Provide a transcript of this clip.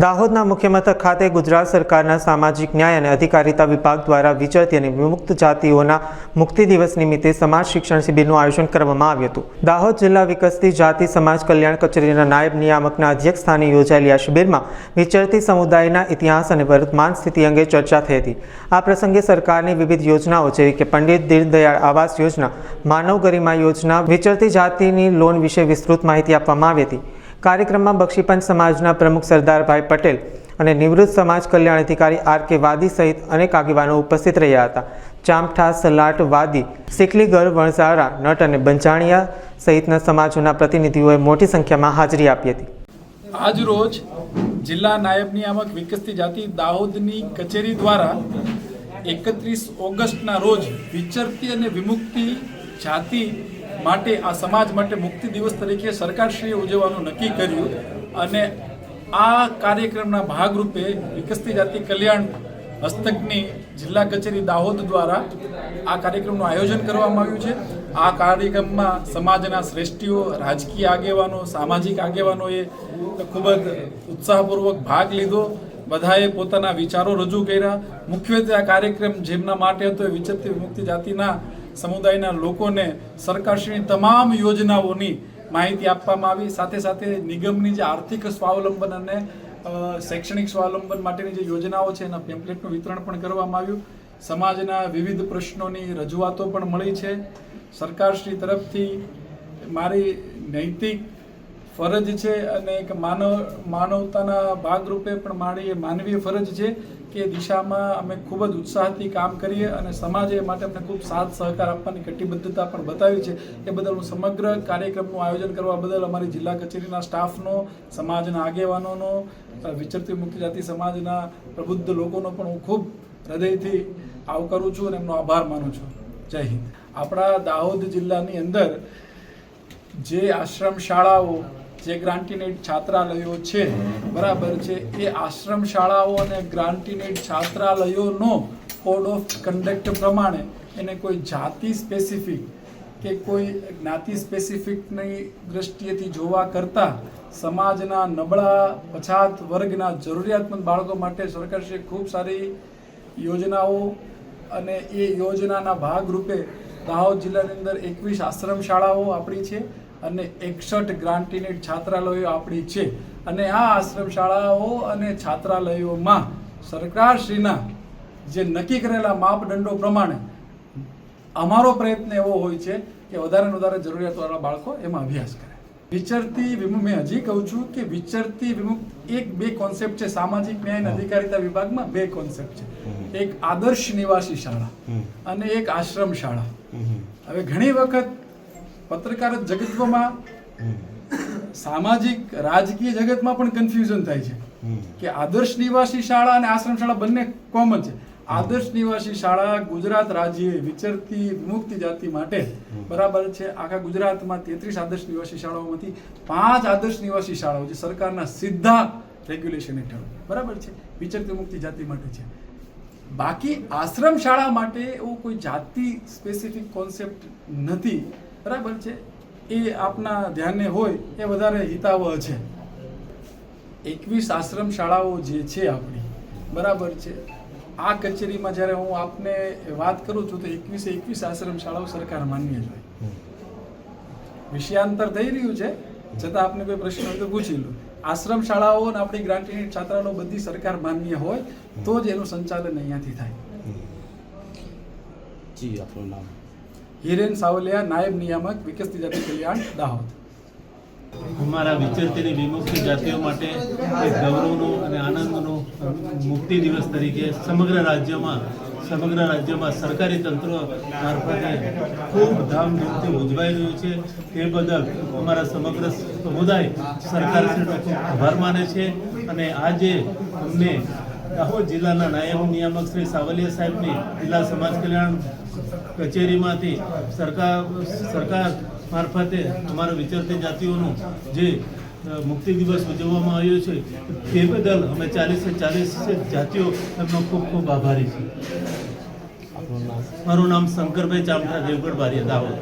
દાહોદના મુખ્ય મથક ખાતે ગુજરાત સરકારના સામાજિક ન્યાય અને અધિકારિતા વિભાગ દ્વારા વિચરતી અને વિમુક્ત જાતિઓના મુક્તિ દિવસ નિમિત્તે સમાજ શિક્ષણ શિબિરનું આયોજન કરવામાં આવ્યું હતું। દાહોદ જિલ્લા વિકસતી જાતિ સમાજ કલ્યાણ કચેરીના નાયબ નિયામકના અધ્યક્ષ સ્થાને યોજાયેલી આ શિબિરમાં વિચરતી સમુદાયના ઇતિહાસ અને વર્તમાન સ્થિતિ અંગે ચર્ચા થઈ હતી। આ પ્રસંગે સરકારની વિવિધ યોજનાઓ જેવી કે પંડિત દીનદયાળ આવાસ યોજના, માનવ ગરિમા યોજના, વિચરતી જાતિની લોન વિશે વિસ્તૃત માહિતી આપવામાં આવી હતી। कार्यक्रम में बक्षीपंच समाजना प्रमुख सरदारभाई पटेल और निवृत्त समाज कल्याण अधिकारी आर.के. वादी सहित अनेक आगेवानो उपस्थित रह्या हता। चामठा, सलाट, वादी, सीकलीगर, वणझारा, नट और बंजाणिया सहितना समाजोना प्रतिनिधिओए मोटी संख्या में हाजरी आपी हती। आज रोज जिला नायब नियामक विकसती जाति दाहोदनी कचेरी द्वारा 31 ऑगस्टना रोज विचरती और विमुक्ति जाति માટે આ સમાજ માટે મુક્તિ દિવસ તરીકે સરકારશ્રીએ ઉજવવાનું નક્કી કર્યું અને આ કાર્યક્રમના ભાગરૂપે વિકસતી જાતિ કલ્યાણ હસ્તકની જિલ્લા કચેરી દાહોદ દ્વારા આ કાર્યક્રમનું આયોજન કરવામાં આવ્યું છે। આ કાર્યક્રમમાં સમાજના શ્રેષ્ઠીઓ, રાજકીય આગેવાનો, સામાજિક આગેવાનોએ ખૂબ જ ઉત્સાહપૂર્વક ભાગ લીધો। બધાએ પોતાના વિચારો રજૂ કર્યા। મુખ્યત્વે આ કાર્યક્રમ જેમના માટે હતો વિચરતી વિમુક્તિ જાતિના समुदायना लोकोने सरकारश्रीनी तमाम योजनाओनी माहिती आपवामां आवी। साथे साथे निगमनी जे आर्थिक स्वावलंबन अने शैक्षणिक स्वावलंबन माटेनी जे योजनाओ छे एना पेम्पलेटनुं वितरण पण करवामां आव्युं। समाजना विविध प्रश्नोनी रजूआतो पण मळी छे। सरकारश्री तरफथी मारी नैतिक फरज छे अने एक मानवताना भागरूपे पण मारी मानवीय फरज छे के दिशामां अमे खूब ज उत्साहथी काम करीए अने समाजे माटे अमने खूब साथ सहकार आपवानी कटिबद्धता पण बतावी छे। ए बदल हुं समग्र कार्यक्रमनुं आयोजन करवा बदल अमारी जिल्ला कचेरीना स्टाफनो, समाजना आगेवानोनो, विचरती मुक्ति जाति समाजना प्रबुद्ध लोकोनो पण हुं खूब हृदयथी आवकारुं छुं अने एमनो आभार मानुं छुं। जय हिंद। आपणा दाहोद जिल्लानी अंदर जे आश्रम शाळाओ, जे ग्रांटीनेट छात्रालयो छे, बराबर छे, ए आश्रम शाळाओ अने ग्रांटीनेट छात्रालयोनो कोड ऑफ कंडक्ट प्रमाणे एने कोई जाति स्पेसिफिक के कोई ज्ञाति स्पेसिफिकनी दृष्टिएथी जोवा करता समाजना नबळा पछात वर्गना जरूरियातमंद बाळको माटे सरकारश्रीए खूब सारी योजनाओ अने ए योजनाना भागरूपे दाहोद जिल्लानी अंदर 21 आश्रम शाळाओ आपणी छे અને 61 ગ્રાન્ટીનેટ છાત્રાલયો આપણી છે અને આ આશ્રમ શાળાઓ અને છાત્રાલયોમાં સરકારશ્રીના જે નક્કી કરેલા માપદંડો પ્રમાણે અમારો પ્રયત્ન એવો હોય છે કે વધારે ને વધારે જરૂરિયાતવાળા બાળકો એમાં અભ્યાસ કરે। વિચરતી વિમુક્ત મેં હજી કહું છું કે વિચરતી વિમુક્ત એક બે કોન્સેપ્ટ છે। સામાજિક ન્યાય અને અધિકારિતા વિભાગમાં બે કોન્સેપ્ટ છે, એક આદર્શ નિવાસી શાળા અને એક આશ્રમ શાળા। હવે ઘણી વખત पत्रकार जगत में सामाजिक राजकीय जगत में पण कन्फ्यूजन थाय छे कि आदर्श निवासी शाळा और आश्रम शाळा बंने कॉमन छे। आदर्श निवासी शाळा गुजरात राज्य विचरती विमुक्ति जाति माटे बराबर छे। आखा गुजरात में 33 आदर्श निवासी शाळाओमांथी 5 आदर्श निवासी शाळाओ जे सरकारना सीधा रेग्युलेशन हेठळ बराबर छे विचरती विमुक्ति जाति माटे छे। बाकी आश्रम शाळा माटे एवो कोई जाति स्पेसिफिक कॉन्सेप्ट नथी, बराबर है। ये आपना ध्याने होय ए वधारे हितावह छे। 21 आश्रम शाळाओ जे छे आपणी बराबर है। आ कचेरी में ज्यारे हूँ आपने बात करूँ छूँ तो 21 आश्रम शाळाओ सरकार मान्य है। विषयांतर थई रह्युं छे छतां आपने कोई प्रश्न होय तो पूछी लो। आश्रम शाळाओ अने आपणी ग्रांटीनेट छात्रालयो बधी सरकार मान्य होय तो ज एनुं संचालन अहींयाथी थाय। जी, आपनुं नाम? हिरेन सावलिया, नायब नियामक विकसती जाति कल्याण दाहोद। અમારા વિચરતી વિમુક્તિ જાતિઓ માટે એક ગૌરવનો અને આનંદનો મુક્તિ દિવસ તરીકે સમગ્ર રાજ્યમાં સરકારી તંત્ર મારફતે ખૂબ ધામધૂમથી ઉજવાઈ રહ્યું છે। તે બદલ અમારા સમગ્ર સમુદાય સરકારશ્રીનો ખૂબ આભાર માને છે અને આજે અમને દાહોદ જિલ્લાના નાયબ નિયામક શ્રી સાવલિયા સાહેબની જિલ્લા સમાજ કલ્યાણ કચેરીમાંથી સરકાર મારફતે અમારા વિચરતી જાતિઓનું જે મુક્તિ દિવસ ઉજવવામાં આવ્યો છે તે બદલ અમે 40 જાતિઓ એમનો ખૂબ ખૂબ આભારી છીએ। મારું નામ શંકરભાઈ ચામઠા, દેવગઢ બારિયા, દાહોદ।